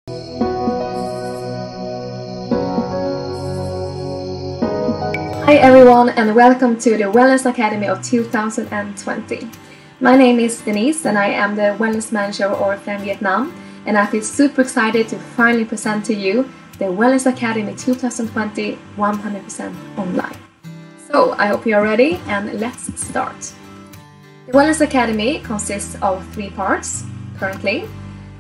Hi everyone, and welcome to the Wellness Academy of 2020. My name is Denise and I am the Wellness Manager of Oriflame Vietnam, and I feel super excited to finally present to you the Wellness Academy 2020 100% online. So I hope you are ready, and let's start. The Wellness Academy consists of 3 parts currently.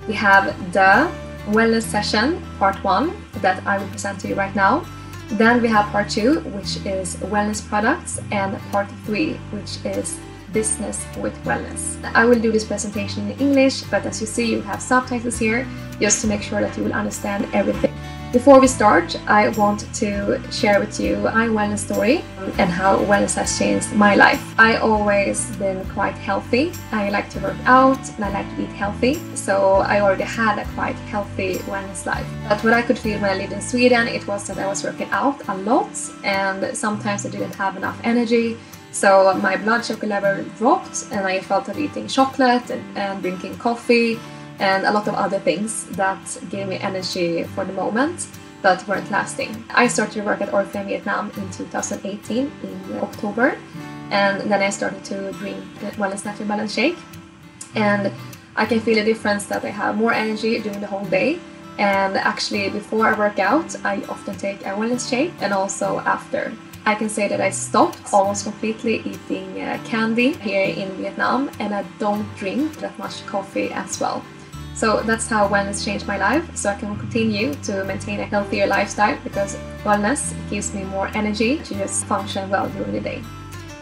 We have the Wellness session, part 1, that I will present to you right now. Then we have part 2, which is wellness products, and part 3, which is business with wellness. I will do this presentation in English, but as you see, you have subtitles here just to make sure that you will understand everything. Before we start, I want to share with you my wellness story and how wellness has changed my life. I always been quite healthy. I like to work out and I like to eat healthy, so I already had a quite healthy wellness life. But what I could feel when I lived in Sweden, it was that I was working out a lot and sometimes I didn't have enough energy. So my blood sugar level dropped and I felt of eating chocolate and drinking coffee and a lot of other things that gave me energy for the moment but weren't lasting. I started to work at Oriflame Vietnam in 2018 in October, and then I started to drink the Wellness Natural Balance Shake, and I can feel a difference that I have more energy during the whole day. And actually before I work out I often take a wellness shake, and also after. I can say that I stopped almost completely eating candy here in Vietnam, and I don't drink that much coffee as well. So that's how wellness changed my life, so I can continue to maintain a healthier lifestyle, because wellness gives me more energy to just function well during the day.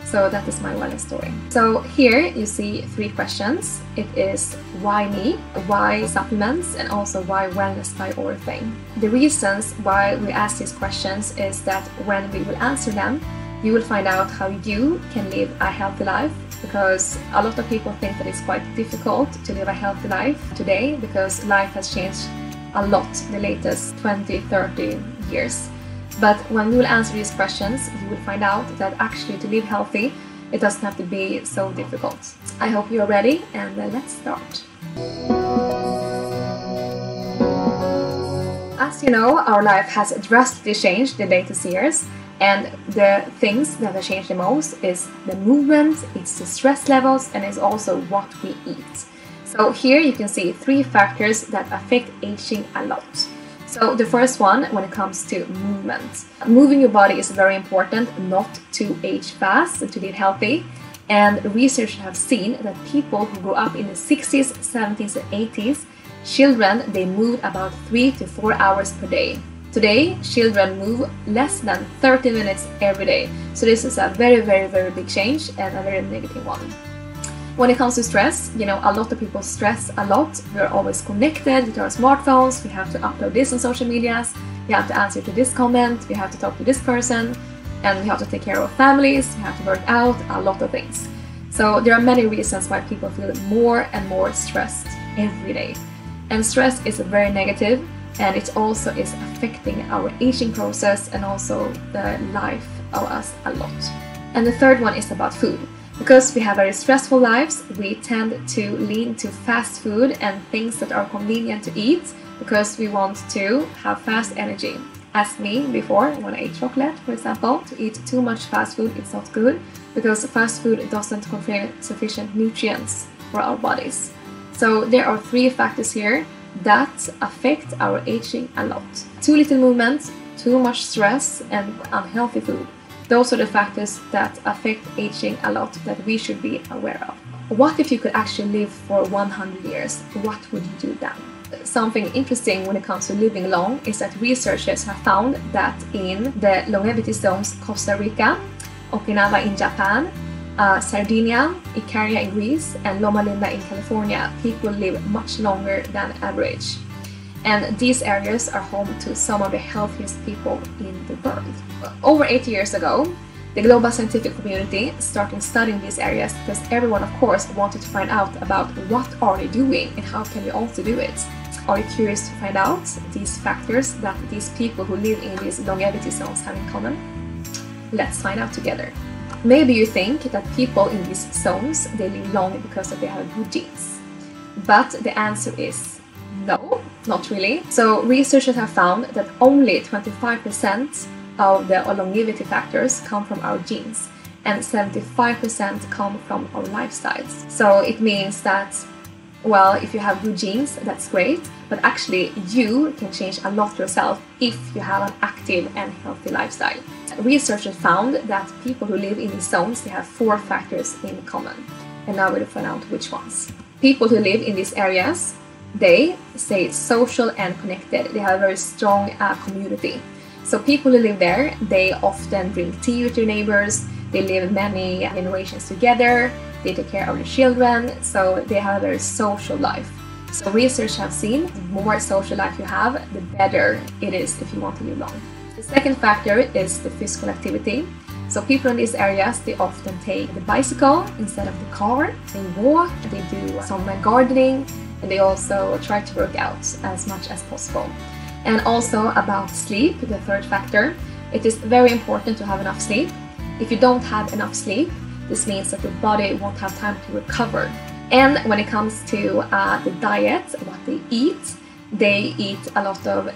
So that is my wellness story. So here you see 3 questions. It is why me, why supplements, and also why wellness by Oriflame. The reasons why we ask these questions is that when we will answer them, you will find out how you can live a healthy life, because a lot of people think that it's quite difficult to live a healthy life today, because life has changed a lot the latest 20-30 years. But when we will answer these questions, you will find out that actually to live healthy, it doesn't have to be so difficult. I hope you're ready, and let's start. As you know, our life has drastically changed the latest years, and the things that have changed the most is the movement, it's the stress levels, and it's also what we eat. So here you can see 3 factors that affect aging a lot. So the first one, when it comes to movement. Moving your body is very important, not to age fast, to live healthy. And research have seen that people who grew up in the 60s, 70s and 80s, children, they moved about 3 to 4 hours per day. Today, children move less than 30 minutes every day. So this is a very, very, very big change, and a very negative one. When it comes to stress, you know, a lot of people stress a lot. We're always connected with our smartphones. We have to upload this on social medias. We have to answer to this comment. We have to talk to this person. And we have to take care of our families. We have to work out, a lot of things. So there are many reasons why people feel more and more stressed every day. And stress is very negative, and it also is affecting our aging process and also the life of us a lot. And the third one is about food. Because we have very stressful lives, we tend to lean to fast food and things that are convenient to eat, because we want to have fast energy. As me before, when I ate chocolate, for example, to eat too much fast food, it's not good, because fast food doesn't contain sufficient nutrients for our bodies. So there are 3 factors here that affect our aging a lot. Too little movement, too much stress, and unhealthy food. Those are the factors that affect aging a lot that we should be aware of. What if you could actually live for 100 years? What would you do then? Something interesting when it comes to living long is that researchers have found that in the longevity zones Costa Rica, Okinawa in Japan, Sardinia, Ikaria in Greece, and Loma Linda in California, people live much longer than average. And these areas are home to some of the healthiest people in the world. Over 80 years ago, the global scientific community started studying these areas because everyone, of course, wanted to find out about what are they doing and how can we also do it. Are you curious to find out these factors that these people who live in these longevity zones have in common? Let's find out together. Maybe you think that people in these zones, they live long because they have good genes. But the answer is No, not really. So researchers have found that only 25% of the longevity factors come from our genes, and 75% come from our lifestyles. So it means that, well, if you have good genes, that's great, but actually you can change a lot yourself if you have an active and healthy lifestyle. Researchers found that people who live in these zones, they have 4 factors in common. And now we'll find out which ones. People who live in these areas, they stay social and connected. They have a very strong community. So people who live there, they often drink tea with their neighbors, they live many generations together, they take care of their children, so they have a very social life. So research have seen the more social life you have, the better it is if you want to live long. The second factor is the physical activity. So people in these areas, they often take the bicycle instead of the car. They walk, they do some gardening, and they also try to work out as much as possible. And also about sleep, the third factor, it is very important to have enough sleep. If you don't have enough sleep, this means that your body won't have time to recover. And when it comes to the diet, what they eat a lot of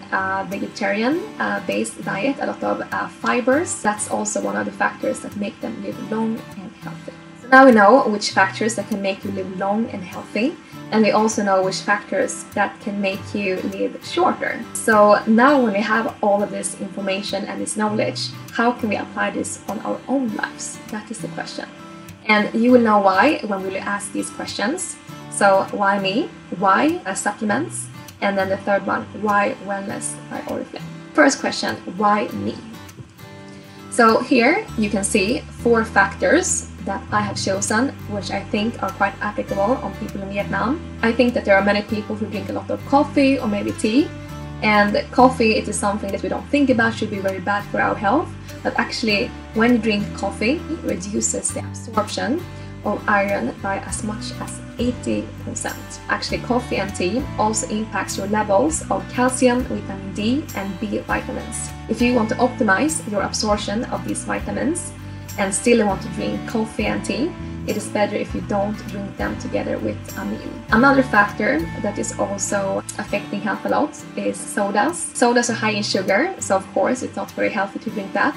vegetarian-based diet, a lot of fibers. That's also one of the factors that make them live long and healthy. So now we know which factors that can make you live long and healthy, and we also know which factors that can make you live shorter. So now when we have all of this information and this knowledge, how can we apply this on our own lives? That is the question. And you will know why when we will ask these questions. So why me? Why supplements? And then the third one, why wellness by Oriflame. First question, why me? So here you can see 4 factors that I have chosen, which I think are quite applicable on people in Vietnam. I think that there are many people who drink a lot of coffee or maybe tea. And coffee, it is something that we don't think about should be very bad for our health. But actually, when you drink coffee, it reduces the absorption of iron by as much as 80%. Actually, coffee and tea also impacts your levels of calcium, vitamin D and B vitamins. If you want to optimize your absorption of these vitamins and still want to drink coffee and tea, it is better if you don't drink them together with a meal. Another factor that is also affecting health a lot is sodas. Sodas are high in sugar, so of course it's not very healthy to drink that.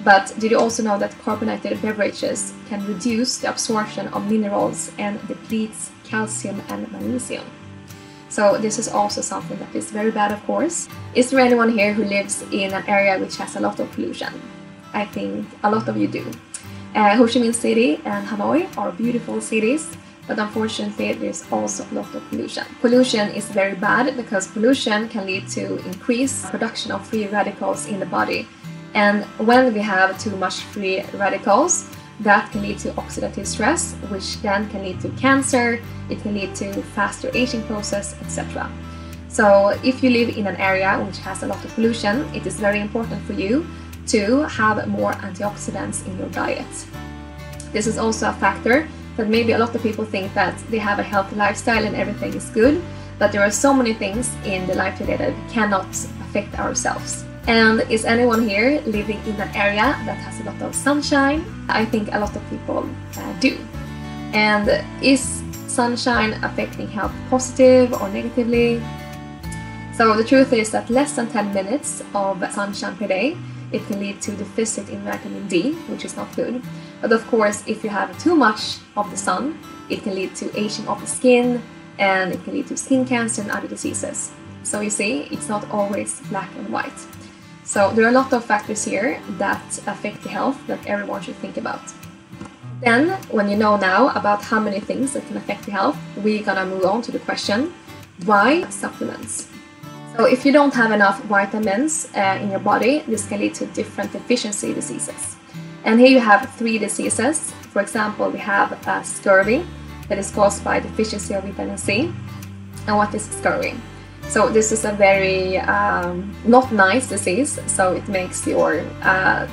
But did you also know that carbonated beverages can reduce the absorption of minerals and depletes calcium and magnesium? So this is also something that is very bad, of course. Is there anyone here who lives in an area which has a lot of pollution? I think a lot of you do. Ho Chi Minh City and Hanoi are beautiful cities, but unfortunately there's also a lot of pollution. Pollution is very bad because pollution can lead to increased production of free radicals in the body. And when we have too much free radicals, that can lead to oxidative stress, which then can lead to cancer, it can lead to faster aging process, etc. So if you live in an area which has a lot of pollution, it is very important for you to have more antioxidants in your diet. This is also a factor that maybe a lot of people think that they have a healthy lifestyle and everything is good, but there are so many things in the life today that we cannot affect ourselves. And is anyone here living in an area that has a lot of sunshine? I think a lot of people do. And is sunshine affecting health positive or negatively? So the truth is that less than 10 minutes of sunshine per day, it can lead to deficit in vitamin D, which is not good. But of course, if you have too much of the sun, it can lead to aging of the skin, and it can lead to skin cancer and other diseases. So you see, it's not always black and white. So there are a lot of factors here that affect the health that everyone should think about. Then, when you know now about how many things that can affect the health, we're gonna move on to the question, why supplements? So if you don't have enough vitamins in your body, this can lead to different deficiency diseases. And here you have 3 diseases. For example, we have scurvy that is caused by deficiency of vitamin C. And what is scurvy? So this is a very not nice disease. So it makes your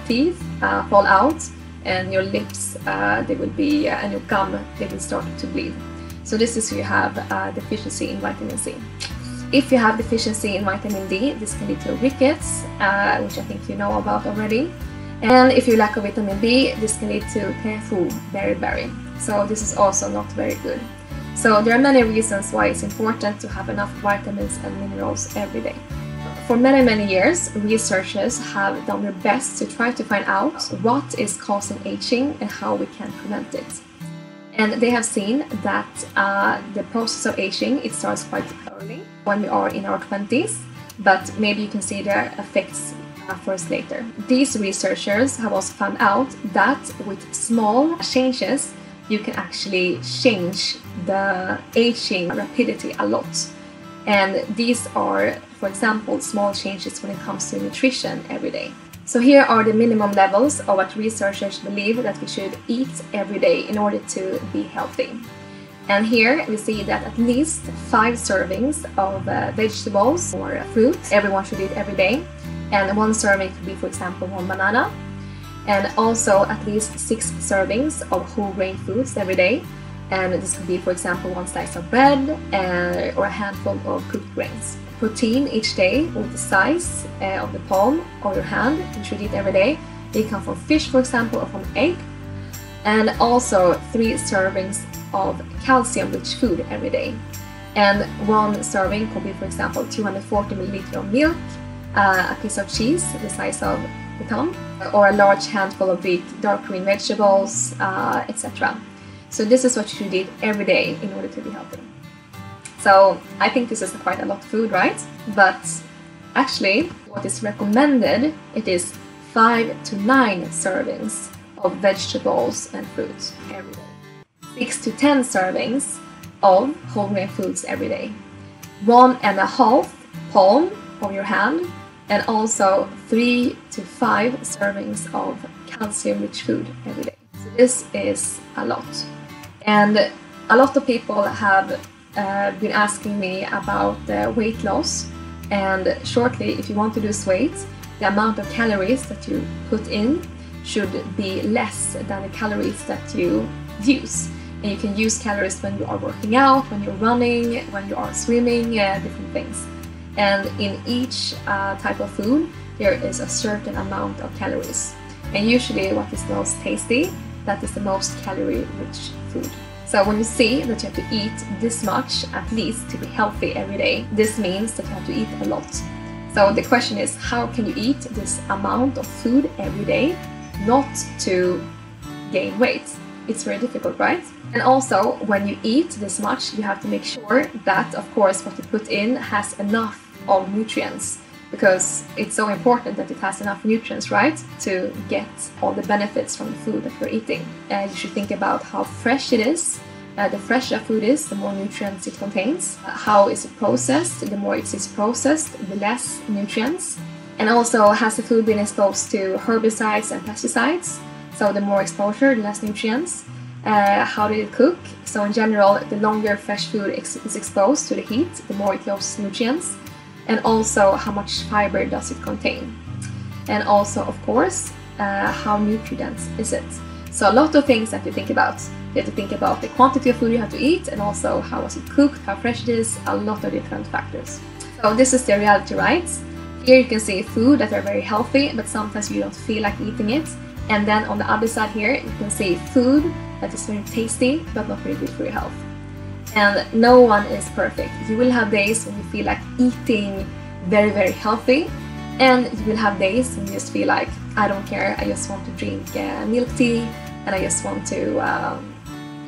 teeth fall out, and your lips they will be and your gum they will start to bleed. So this is you have deficiency in vitamin C. If you have deficiency in vitamin D, this can lead to rickets, which I think you know about already. And if you lack of vitamin B, this can lead to beriberi. So this is also not very good. So there are many reasons why it's important to have enough vitamins and minerals every day. For many years, researchers have done their best to try to find out what is causing aging and how we can prevent it. And they have seen that the process of aging, it starts quite early when we are in our 20s, but maybe you can see their effects first later. These researchers have also found out that with small changes, you can actually change the aging rapidity a lot. And these are, for example, small changes when it comes to nutrition every day. So here are the minimum levels of what researchers believe that we should eat every day in order to be healthy. And here we see that at least 5 servings of vegetables or fruits everyone should eat every day. And 1 serving could be, for example, 1 banana. And also at least 6 servings of whole grain foods every day. And this could be, for example, 1 slice of bread or a handful of cooked grains. Protein each day with the size of the palm of your hand you should eat every day. They come from fish, for example, or from egg. And also 3 servings of calcium-rich food every day. And 1 serving could be, for example, 240 milliliters of milk, a piece of cheese the size of the thumb, or a large handful of big dark green vegetables, etc. So this is what you should eat every day in order to be healthy. So I think this is quite a lot of food, right? But actually, what is recommended, it is 5 to 9 servings of vegetables and fruits every day. 6 to 10 servings of whole grain foods every day. 1.5 palm of your hand, and also 3 to 5 servings of calcium-rich food every day. So this is a lot. And a lot of people have been asking me about weight loss. And shortly, if you want to lose weight, the amount of calories that you put in should be less than the calories that you use. And you can use calories when you are working out, when you're running, when you are swimming, different things. And in each type of food, there is a certain amount of calories. And usually what is the most tasty, that is the most calorie-rich food. So when you see that you have to eat this much, at least, to be healthy every day, this means that you have to eat a lot. So the question is, how can you eat this amount of food every day, not to gain weight? It's very difficult, right? And also, when you eat this much, you have to make sure that, of course, what you put in has enough of nutrients, because it's so important that it has enough nutrients, right, to get all the benefits from the food that we're eating. You should think about how fresh it is. The fresher food is, the more nutrients it contains. How is it processed? The more it is processed, the less nutrients. And also, has the food been exposed to herbicides and pesticides? So the more exposure, the less nutrients. How did it cook? So in general, the longer fresh food is exposed to the heat, the more it loses nutrients. And also, how much fiber does it contain? And also, of course, how nutrient-dense is it? So a lot of things that you think about. You have to think about the quantity of food you have to eat, and also how was it cooked, how fresh it is, a lot of different factors. So this is the reality, right? Here you can see food that are very healthy, but sometimes you don't feel like eating it. And then on the other side here, you can see food that is very tasty, but not very good for your health. And no one is perfect. You will have days when you feel like eating very healthy, and you will have days when you just feel like, I don't care, I just want to drink milk tea, and I just want to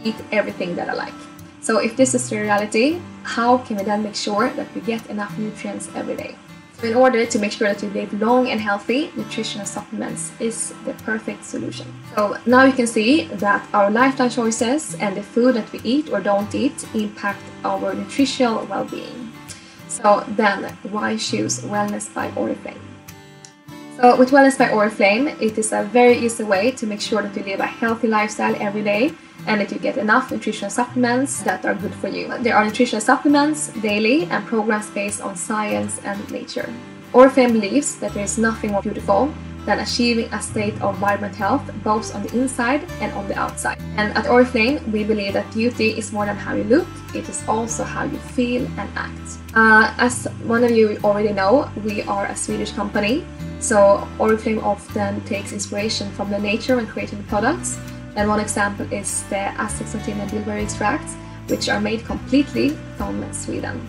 eat everything that I like. So if this is the reality, how can we then make sure that we get enough nutrients every day? So in order to make sure that you live long and healthy, nutritional supplements is the perfect solution. So now you can see that our lifestyle choices and the food that we eat or don't eat impact our nutritional well-being. So then, why choose Wellness by Oriflame? So with Wellness by Oriflame, it is a very easy way to make sure that you live a healthy lifestyle every day and that you get enough nutritional supplements that are good for you. There are nutritional supplements daily and programs based on science and nature. Oriflame believes that there is nothing more beautiful than achieving a state of vibrant health both on the inside and on the outside. And at Oriflame, we believe that beauty is more than how you look, it is also how you feel and act. As one of you already know, we are a Swedish company, so Oriflame often takes inspiration from the nature when creating the products. And one example is the astaxanthin and bilberry extract, which are made completely from Sweden.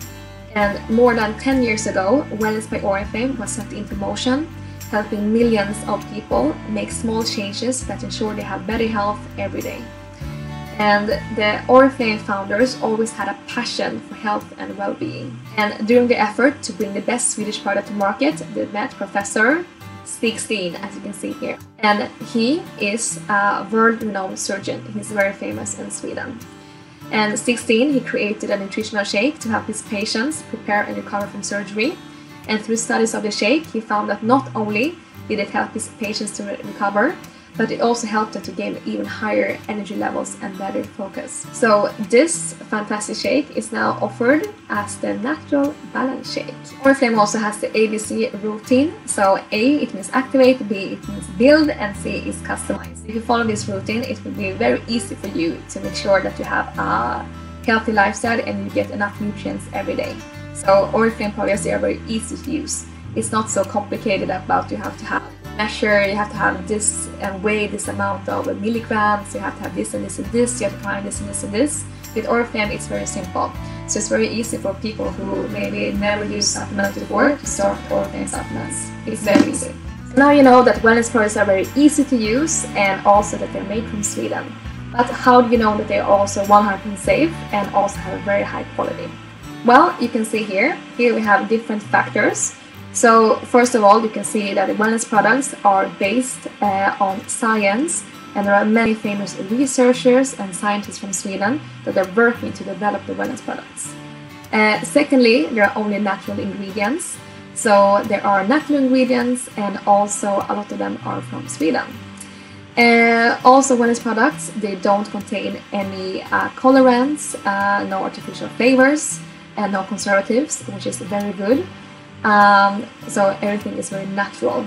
And more than 10 years ago, Wellness by Oriflame was set into motion, helping millions of people make small changes that ensure they have better health every day. And the Oriflame founders always had a passion for health and well-being. And during the effort to bring the best Swedish product to market, they met Professor Stig, as you can see here. And he is a world-renowned surgeon. He's very famous in Sweden. And Stig, he created a nutritional shake to help his patients prepare and recover from surgery. And through studies of the shake, he found that not only did it help his patients to recover, but it also helped them to gain even higher energy levels and better focus. So this fantastic shake is now offered as the natural balance shake. Oriflame also has the ABC routine. So A, it means activate, B, it means build, and C is customize. If you follow this routine, it will be very easy for you to make sure that you have a healthy lifestyle and you get enough nutrients every day. So Oriflame products are very easy to use. It's not so complicated about you have to have measure, you have to have this and weigh this amount of milligrams, you have to have this and this and this, you have to find this and this and this. With Oriflame, it's very simple. So it's very easy for people who maybe never use supplements before to start Oriflame supplements. It's very easy. So now you know that wellness products are very easy to use and also that they're made from Sweden. But how do you know that they're also 100% safe and also have a very high quality? Well, you can see here we have different factors. So first of all, you can see that the wellness products are based on science, and there are many famous researchers and scientists from Sweden that are working to develop the wellness products. Secondly, there are only natural ingredients. So there are natural ingredients and also a lot of them are from Sweden. Also wellness products, they don't contain any colorants, no artificial flavors and no conservatives, which is very good. So everything is very natural,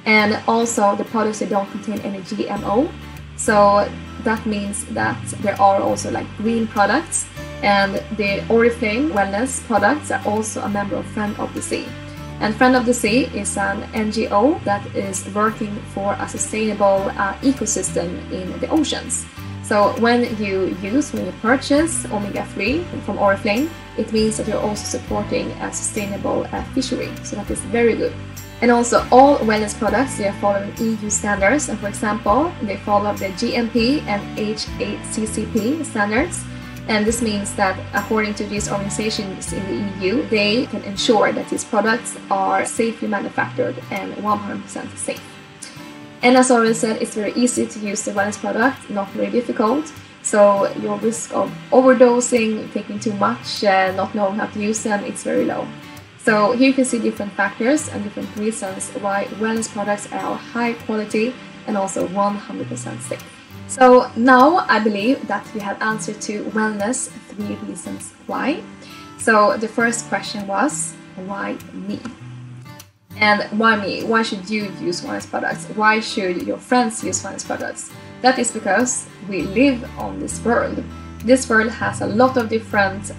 and also the products, they don't contain any GMO, so that means that there are also like green products, and the Oriflame wellness products are also a member of Friend of the Sea. And Friend of the Sea is an NGO that is working for a sustainable ecosystem in the oceans. So when you purchase omega-3 from Oriflame, it means that you're also supporting a sustainable fishery. So that is very good. And also all wellness products, they are following EU standards. And for example, they follow the GMP and HACCP standards. And this means that according to these organizations in the EU, they can ensure that these products are safely manufactured and 100% safe. And as already said, it's very easy to use the wellness product, not very difficult. So your risk of overdosing, taking too much, not knowing how to use them, it's very low. So here you can see different factors and different reasons why wellness products are high quality and also 100% safe. So now I believe that we have answered to wellness 3 reasons why. So the first question was, why me? And why me? Why should you use wellness products? Why should your friends use wellness products? That is because we live on this world. This world has a lot of different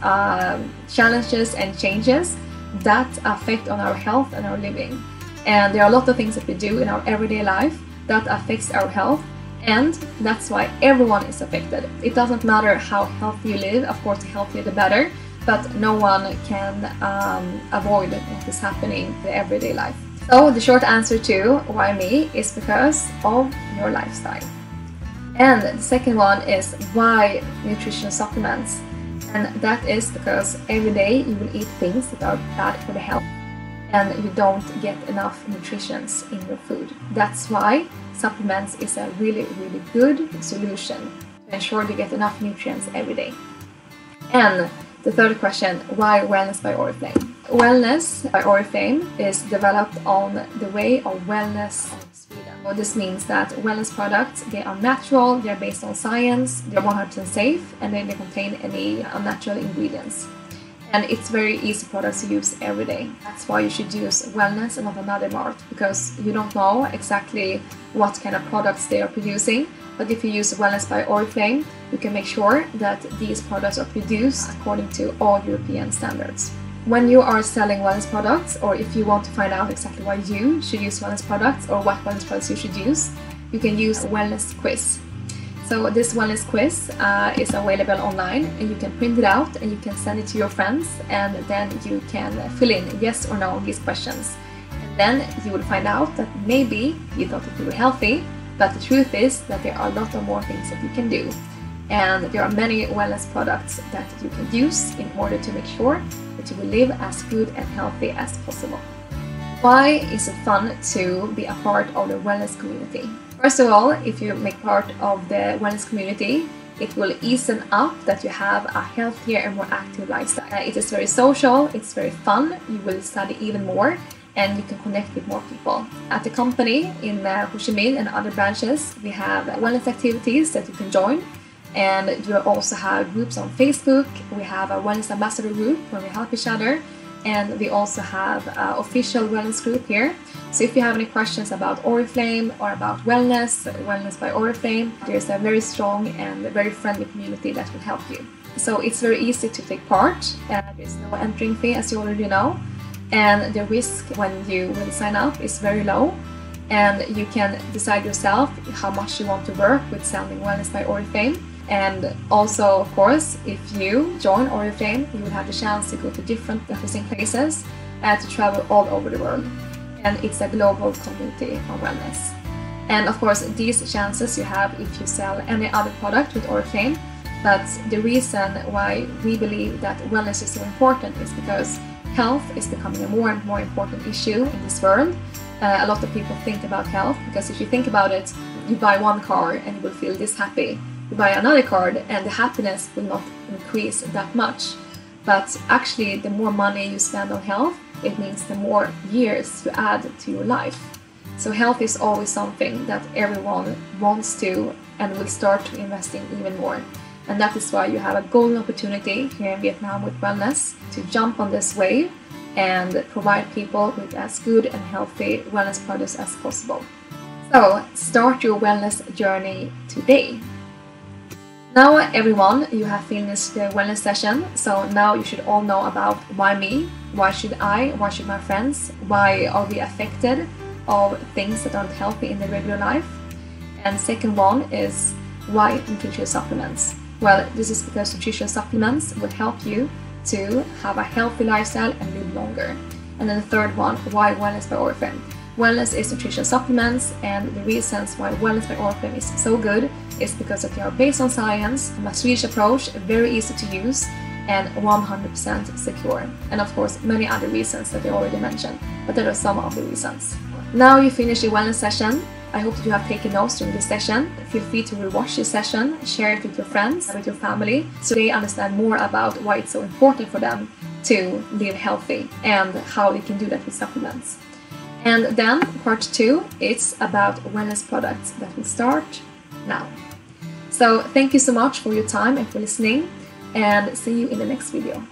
challenges and changes that affect on our health and our living. And there are a lot of things that we do in our everyday life that affects our health, and that's why everyone is affected. It doesn't matter how healthy you live, of course the healthier the better, but no one can avoid what is happening in the everyday life. So the short answer to why me is because of your lifestyle. And the second one is why nutritional supplements. And that is because every day you will eat things that are bad for the health and you don't get enough nutrition in your food. That's why supplements is a really, really good solution to ensure you get enough nutrients every day. And the third question, why Wellness by Oriflame? Wellness by Oriflame is developed on the way of wellness of Sweden. So this means that wellness products, they are natural, they are based on science, they're 100% safe, and they don't contain any unnatural ingredients. And it's very easy products to use every day. That's why you should use wellness and not another mart, because you don't know exactly what kind of products they are producing. But if you use Wellness by Oriflame, you can make sure that these products are produced according to all European standards. When you are selling wellness products, or if you want to find out exactly why you should use wellness products or what wellness products you should use, you can use a wellness quiz. So So this wellness quiz is available online, and you can print it out and you can send it to your friends, and then you can fill in yes or no on these questions. And then you will find out that maybe you thought that you were healthy, but the truth is that there are a lot of more things that you can do. And there are many wellness products that you can use in order to make sure that you will live as good and healthy as possible. Why is it fun to be a part of the wellness community? First of all, if you make part of the wellness community, it will ease up that you have a healthier and more active lifestyle. It is very social, it's very fun, you will study even more, and you can connect with more people. At the company in Ho Chi Minh and other branches, we have wellness activities that you can join. And you also have groups on Facebook. We have a wellness ambassador group where we help each other. And we also have an official wellness group here. So if you have any questions about Oriflame or about wellness by Oriflame, there's a very strong and very friendly community that will help you. So it's very easy to take part. There's no entering fee, as you already know. And the risk when you will sign up is very low. And you can decide yourself how much you want to work with selling Wellness by Oriflame. And also, of course, if you join Oriflame, you will have the chance to go to different interesting places and to travel all over the world. And it's a global community of wellness. And of course, these chances you have if you sell any other product with Oriflame. But the reason why we believe that wellness is so important is because health is becoming a more and more important issue in this world. A lot of people think about health because if you think about it, you buy one car and you will feel this happy. You buy another card and the happiness will not increase that much. But actually, the more money you spend on health, it means the more years you add to your life. So health is always something that everyone wants to and will start to invest in even more. And that is why you have a golden opportunity here in Vietnam with wellness to jump on this wave and provide people with as good and healthy wellness products as possible. So start your wellness journey today. Now everyone, you have finished the wellness session, so now you should all know about why me, why should I, why should my friends, why are we affected of things that aren't healthy in the regular life. And second one is why nutritional supplements. Well, this is because nutritional supplements will help you to have a healthy lifestyle and live longer. And then the third one, why Wellness by Oriflame. Wellness is nutritional supplements, and the reasons why Wellness by Oriflame is so good is because they are based on science, a Swedish approach, very easy to use, and 100% secure. And of course, many other reasons that I already mentioned, but there are some of the reasons. Now you finish your wellness session. I hope that you have taken notes during this session. Feel free to rewatch this session, share it with your friends, with your family, so they understand more about why it's so important for them to live healthy and how they can do that with supplements. And then part 2, it's about wellness products that will start now. So thank you so much for your time and for listening, and see you in the next video.